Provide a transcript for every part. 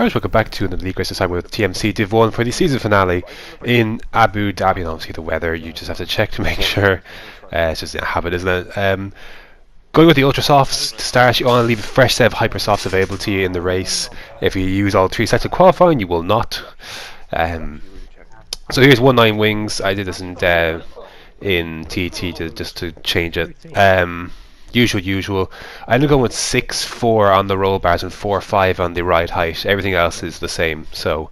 Alright, welcome back to another league race, this time with TMC Div 1 for the season finale in Abu Dhabi. And obviously the weather, you just have to check to make sure. It's just a habit, isn't it? Going with the Ultra Softs to start, you want to leave a fresh set of Hyper Softs available to you in the race. If you use all 3 sets of qualifying, you will not. So here's 19 wings. I did this in TT just to change it. Usual. I'm going to go with 6-4 on the roll bars and 4-5 on the ride height. Everything else is the same. So,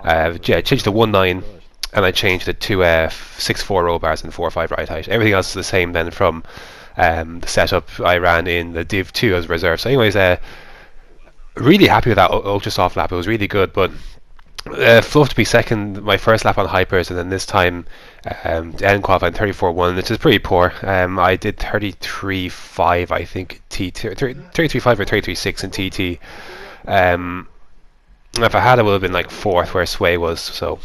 yeah, I changed the 1-9 and I changed it to 6-4 roll bars and 4-5 ride height. Everything else is the same then from the setup I ran in the Div 2 as reserve. So, anyways, really happy with that Ultra Soft lap. It was really good, but fluffed to be second my first lap on hypers, and then this time end qualifying 34-1, which is pretty poor. I did 33.5, I think, TT, 33.5 or 33.6 in TT. If I had, I would have been like 4th where Sway was. So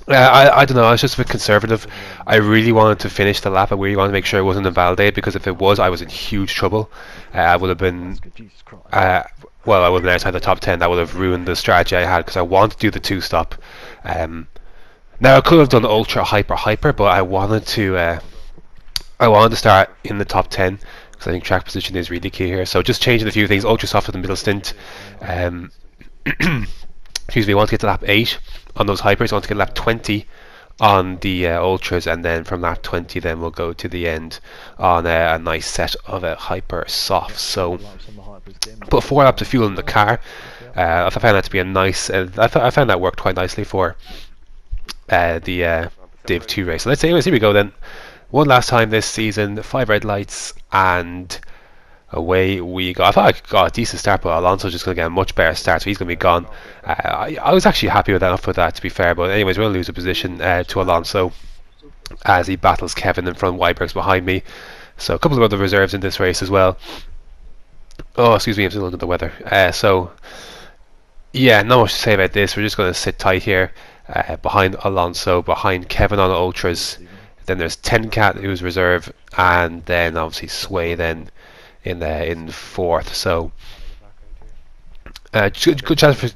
I don't know, I was just a bit conservative. I really wanted to finish the lap. I really wanted to make sure it wasn't invalidated, because if it was, I was in huge trouble. I would have been well, I would have been outside the top 10. That would have ruined the strategy I had, because I wanted to do the 2-stop. Now I could have done ultra hyper, but I wanted to start in the top 10, because I think track position is really key here. So just changing a few things. Ultra soft for the middle stint. Excuse me. I want to get to lap 8 on those hypers. I want to get lap 20 on the ultras, and then from lap 20 then we'll go to the end on a nice set of hyper softs. So put 4 laps of fuel in the car. I found that to be a nice. I found that worked quite nicely for the Div 2 race. So let's say, anyways, here we go then. One last time this season, 5 red lights, and away we go. I thought I got a decent start, but Alonso's just going to get a much better start, so he's going to be gone. I was actually happy with enough with that, to be fair, but anyways, we're going to lose a position to Alonso as he battles Kevin in front. Weiberg's behind me. So a couple of other reserves in this race as well. Oh, excuse me, I'm still under the weather. So, yeah, not much to say about this. We're just going to sit tight here behind Alonso, behind Kevin on ultras. Then there's Tencat, who's reserve, and then obviously Sway then in 4th. So good chance for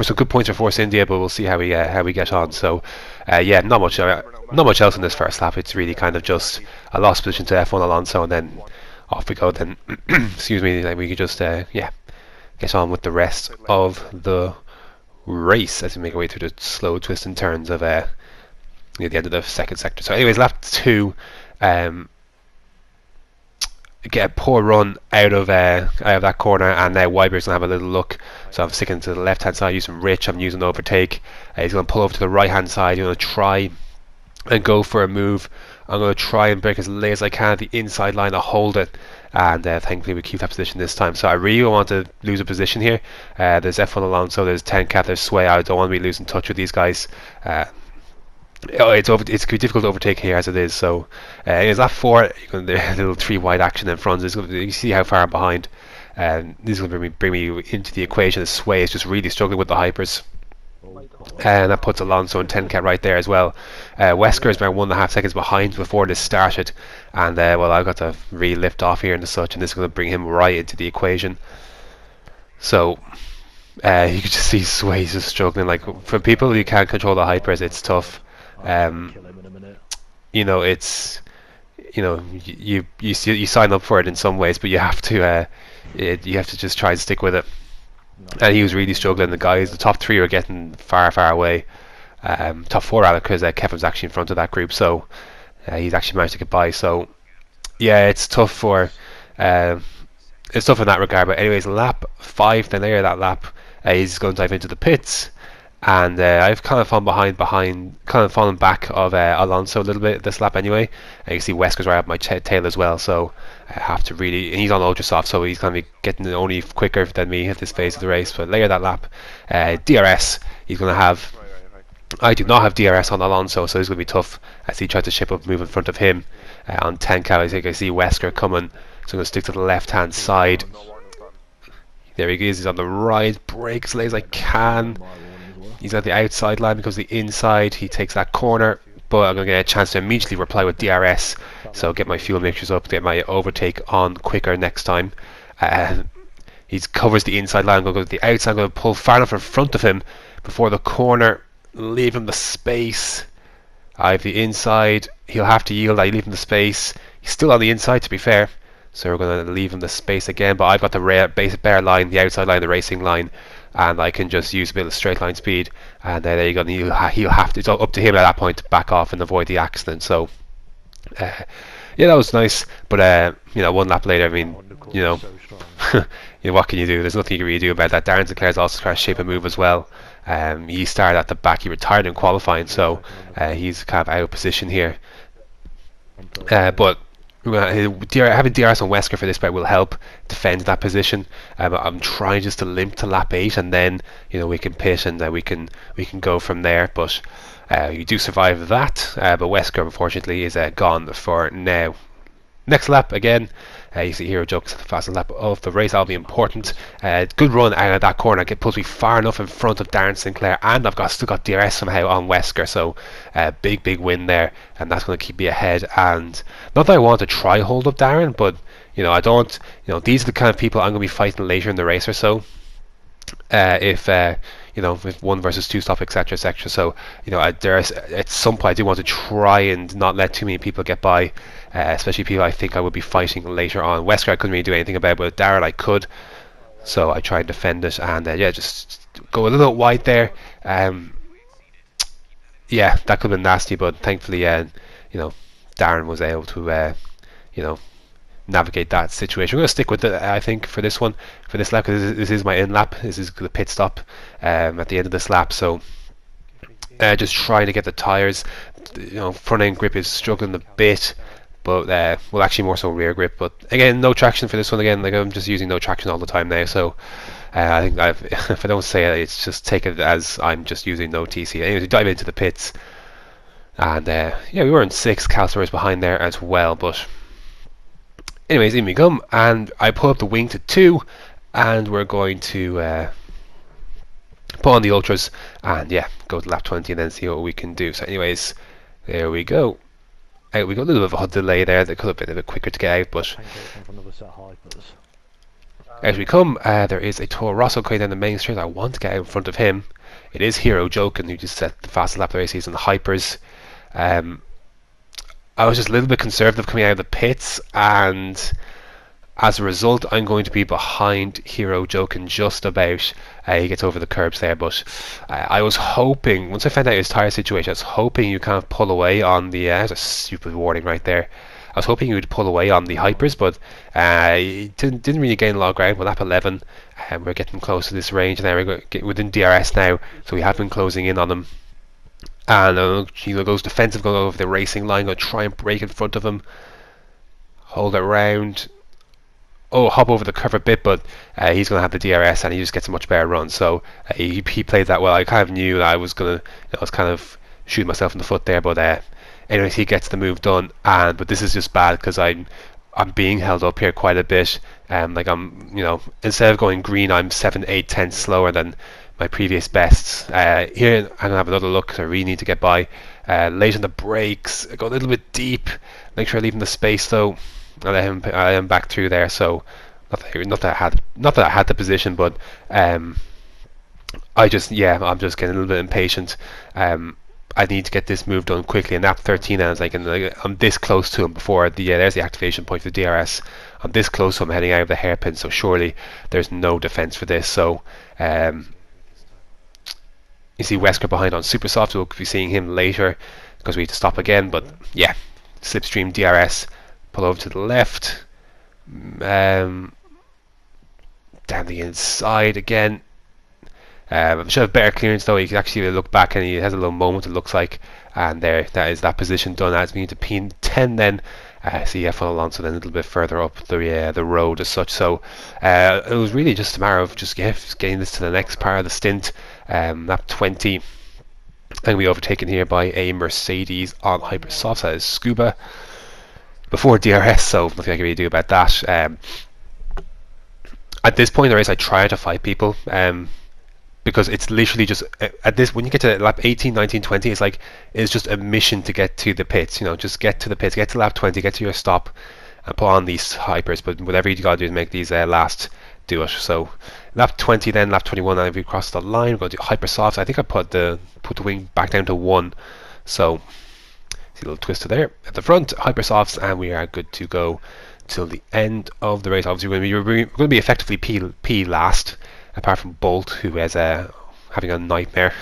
some good points for Force India, but we'll see how we get on. So yeah, not much else in this first lap. It's really kind of just a lost position to F1 Alonso, and then off we go. Then excuse me, then we can just yeah, get on with the rest of the race as we make our way through the slow twists and turns of near the end of the second sector. So anyways, lap 2, get a poor run out of that corner, and now Weiber's gonna have a little look. So I'm sticking to the left hand side using Rich. I'm using overtake. He's gonna pull over to the right hand side. He's gonna try and go for a move. I'm gonna try and break as late as I can at the inside line to hold it, and thankfully we keep that position this time. So I really don't want to lose a position here. There's F1 Alonso, there's Tencat, there's Sway. I don't want to be losing touch with these guys. It's going to be difficult to overtake here as it is. So it's lap 4. You're going to a little 3 wide action in front. You see how far I'm behind. This is going to bring me into the equation. Sway is just really struggling with the hypers, and that puts Alonso and Tencat right there as well. Wesker is about 1.5 seconds behind before this started, and well, I've got to really lift off here and such, and this is going to bring him right into the equation. So you can just see Sway's just struggling. Like, for people who can't control the hypers, it's tough. You know, it's, you know, you sign up for it in some ways, but you have to just try and stick with it. And he was really struggling. The top 3 are getting far away. Top 4 rather, because Kevin's actually in front of that group, so he's actually managed to get by. So yeah, it's tough for it's tough in that regard. But anyways, lap 5, then later that lap, he's going to dive into the pits. And I've kind of fallen fallen back of Alonso a little bit this lap anyway. And you can see Wesker's right up my tail as well, so I have to really. And he's on ultra soft, so he's going to be getting only quicker than me at this phase of the race. But later that lap, DRS, he's going to have. I do not have DRS on Alonso, so it's going to be tough as he tries to ship up, move in front of him. On 10 I think I see Wesker coming, so I'm going to stick to the left hand side. There he is. He's on the right. Brake as late as I can. He's at the outside line because the inside. He takes that corner, but I'm going to get a chance to immediately reply with DRS. So get my fuel mixtures up, get my overtake on quicker next time. He covers the inside line. I'm going to go to the outside. I'm going to pull far enough in front of him before the corner. Leave him the space. I have the inside. He'll have to yield. I leave him the space. He's still on the inside, to be fair. So we're going to leave him the space again. But I've got the bare line, the outside line, the racing line. And I can just use a bit of straight line speed. And there you go. And he'll have to. It's up to him at that point to back off and avoid the accident. So, yeah, that was nice. But, you know, one lap later, I mean, you know, you know, what can you do? There's nothing you can really do about that. Darren Sinclair's also trying to shape a move as well. He started at the back. He retired in qualifying, so he's kind of out of position here. But having DRS on Wesker for this bit will help defend that position. I'm trying just to limp to lap 8, and then, you know, we can pit and we can go from there. But you do survive that. But Wesker, unfortunately, is gone for now. Next lap again. You see Hero Jokes the fastest lap of the race. That'll be important. Good run out of that corner. It pulls me far enough in front of Darren Sinclair, and I've still got DRS somehow on Wesker. So big win there, and that's going to keep me ahead. And not that I want to try hold up Darren, but you know, I don't. You know, these are the kind of people I'm going to be fighting later in the race or so. If you know, with 1 versus 2 stop, etc, etc. So, you know, at some point I do want to try and not let too many people get by, especially people I think I would be fighting later on. Wesker I couldn't really do anything about, but with Darrell I could, so I tried to defend it, and yeah, just go a little wide there. Yeah, that could have been nasty, but thankfully, you know, Darren was able to, you know, navigate that situation. We're going to stick with it, I think, for this one, for this lap, because this is my in lap. This is the pit stop at the end of this lap. So just trying to get the tires. You know, front end grip is struggling a bit, but well, actually more so rear grip. But again, no traction for this one. Again, like I'm just using no traction all the time now. So I think if I don't say it, it's just take it as I'm just using no TC. Anyways, we dive into the pits, and yeah, we were in 6. Calcer is behind there as well, but. Anyways, in we come, and I pull up the wing to 2, and we're going to put on the ultras, and yeah, go to lap 20 and then see what we can do. So anyways, there we go. Out we go. A little bit of a delay there. That could have been a bit quicker to get out, but as we come, there is a Toro Rosso coming down the main straight. I want to get out in front of him. It is Hero Jokin who just set the fastest lap of the race. He's in the hypers. I was just a little bit conservative coming out of the pits, and as a result I'm going to be behind Hero Jokin just about. He gets over the curbs there, but I was hoping, once I found out his tyre situation, I was hoping you kind of pull away on the there's a stupid warning right there. I was hoping you would pull away on the hypers, but he didn't really gain a lot of ground. We're lap 11, and we're getting close to this range now. We're getting within DRS now, so we have been closing in on him. And he goes defensive, going over the racing line, going to try and break in front of him, hold it round, hop over the curve a bit, but he's going to have the DRS, and he just gets a much better run. So he played that well. I kind of knew that I was going to, I was kind of shooting myself in the foot there, but anyways, he gets the move done. But this is just bad because I'm being held up here quite a bit. Like I'm, you know, instead of going green, I'm 7, 8, 10 slower than my previous bests. Here I'm gonna have another look because I really need to get by. Late on the brakes, I go a little bit deep. Make sure I leave him the space though. I let him back through there. So not that I had the position, but I'm just getting a little bit impatient. I need to get this move done quickly. And lap 13, I was like, I'm this close to him before there's the activation point for DRS. I'm this close to him heading out of the hairpin, so surely there's no defense for this. So you see Wesker behind on super soft. We'll be seeing him later because we need to stop again. But yeah, slipstream DRS, pull over to the left, down the inside again. Should have better clearance though. You can actually look back and he has a little moment, it looks like, and there, that is that position done. As we need to P10 then. See F1 Alonso then a little bit further up the road as such. So it was really just a matter of just getting this to the next part of the stint. Lap 20, and we overtaken here by a Mercedes on Hypersoft. That is Scuba before DRS, so nothing I can really do about that. At this point in the race I try to fight people, because it's literally just at this, when you get to lap 18, 19, 20, it's just a mission to get to the pits. You know, just get to the pits, get to lap 20, get to your stop and put on these hypers. But whatever you gotta do is make these last do it. So lap 20, then lap 21, and if we cross the line, we're going to do hypersofts. I think I put the wing back down to 1. So see a little twister there at the front, hypersofts, and we are good to go till the end of the race. Obviously, we're going to be effectively P last, apart from Bolt, who is having a nightmare.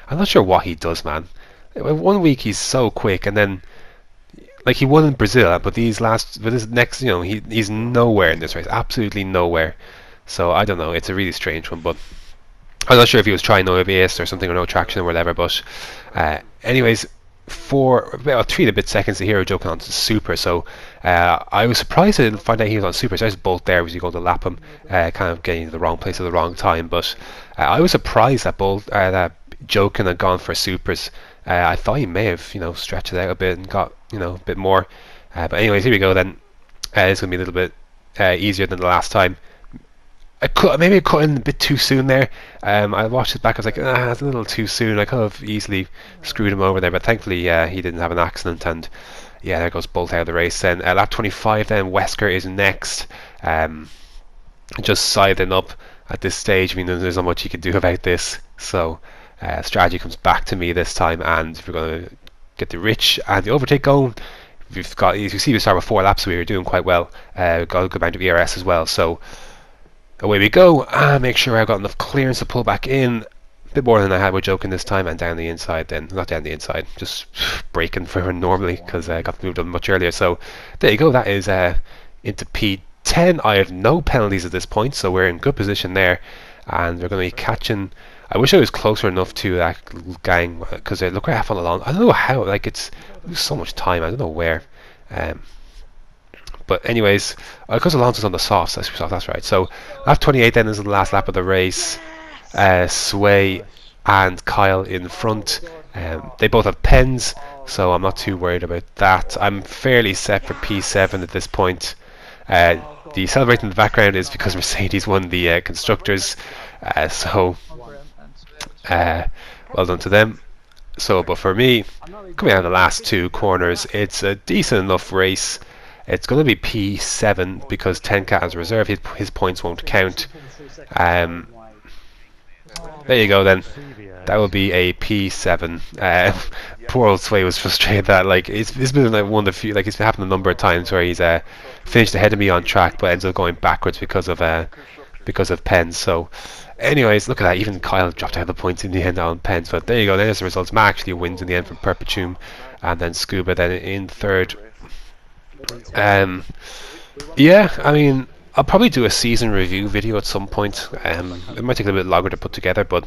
I'm not sure what he does, man. 1 week he's so quick, and then like he won in Brazil, but this next, he's nowhere in this race, absolutely nowhere. So I don't know. It's a really strange one, but I'm not sure if he was trying no ABS or something, or no traction or whatever. But anyways, for about 3 and a bit seconds, the hero joking on super. So I was surprised I didn't find out he was on super. So there's Bolt there. Was he going to lap him? Kind of getting to the wrong place at the wrong time. But I was surprised that that Jokin had gone for supers. I thought he may have, stretched it out a bit and got, a bit more. But anyways, here we go then. It's going to be a little bit easier than the last time. Maybe I cut in a bit too soon there. I watched it back. I was like, it's a little too soon. I could have easily screwed him over there, but thankfully he didn't have an accident. And yeah, there goes Bolt out of the race. Then lap 25. Then Wesker is next. Just siding up at this stage. I mean, there's not much you can do about this. So strategy comes back to me this time, and we're going to get the Rich and the overtake going. We've got, as you see, we started with 4 laps, so we were doing quite well. Got a good amount of ERS as well. So away we go. Make sure I've got enough clearance to pull back in. A bit more than I had with Joking this time, and down the inside then. Not down the inside, just braking for normally, because I got moved on much earlier. So there you go. That is into P10. I have no penalties at this point, so we're in good position there. And we're going to be catching... I wish I was closer enough to that gang, because look where I have on along. I don't know how, like it's so much time, I don't know where. But anyways, because Alonso's on the softs, that's right. So lap 28 then is the last lap of the race. Sway and Kyle in front. They both have pens, so I'm not too worried about that. I'm fairly set for P7 at this point. The celebrating in the background is because Mercedes won the Constructors, so well done to them. So, but for me, coming out of the last 2 corners, it's a decent enough race. It's going to be P7 because 10cat as a reserve, his points won't count. There you go then. That will be a P7. Poor old Sway was frustrated that, like, it's been like one of the few, like, it's been happening a number of times where he's finished ahead of me on track but ends up going backwards because of pens. So anyways, look at that, even Kyle dropped out of the points in the end on pens. But there you go, there's the results. Matt actually wins in the end from Perpetuum, and then Scuba then in third. Yeah, I mean, I'll probably do a season review video at some point. It might take a little bit longer to put together, but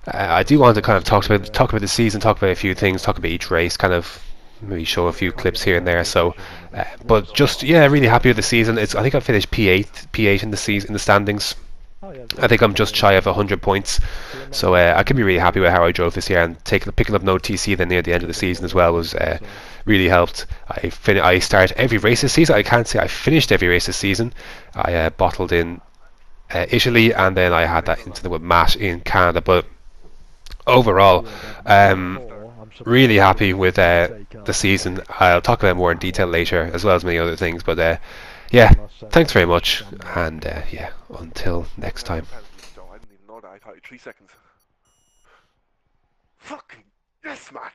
I do want to kind of talk about the season, talk about a few things, talk about each race, kind of maybe show a few clips here and there. So, but just really happy with the season. I think I finished P8 in the season in the standings. I think I'm just shy of 100 points, so I can be really happy with how I drove this year. And picking up no TC then near the end of the season as well was really helped. I start every race this season. I can't say I finished every race this season. I bottled in Italy, and then I had that incident with Matt in Canada. But overall, really happy with the season. I'll talk about it more in detail later, as well as many other things. But yeah, thanks very much, and yeah, until next time. I didn't even know that. I thought 3 seconds. Fucking yes, Matt.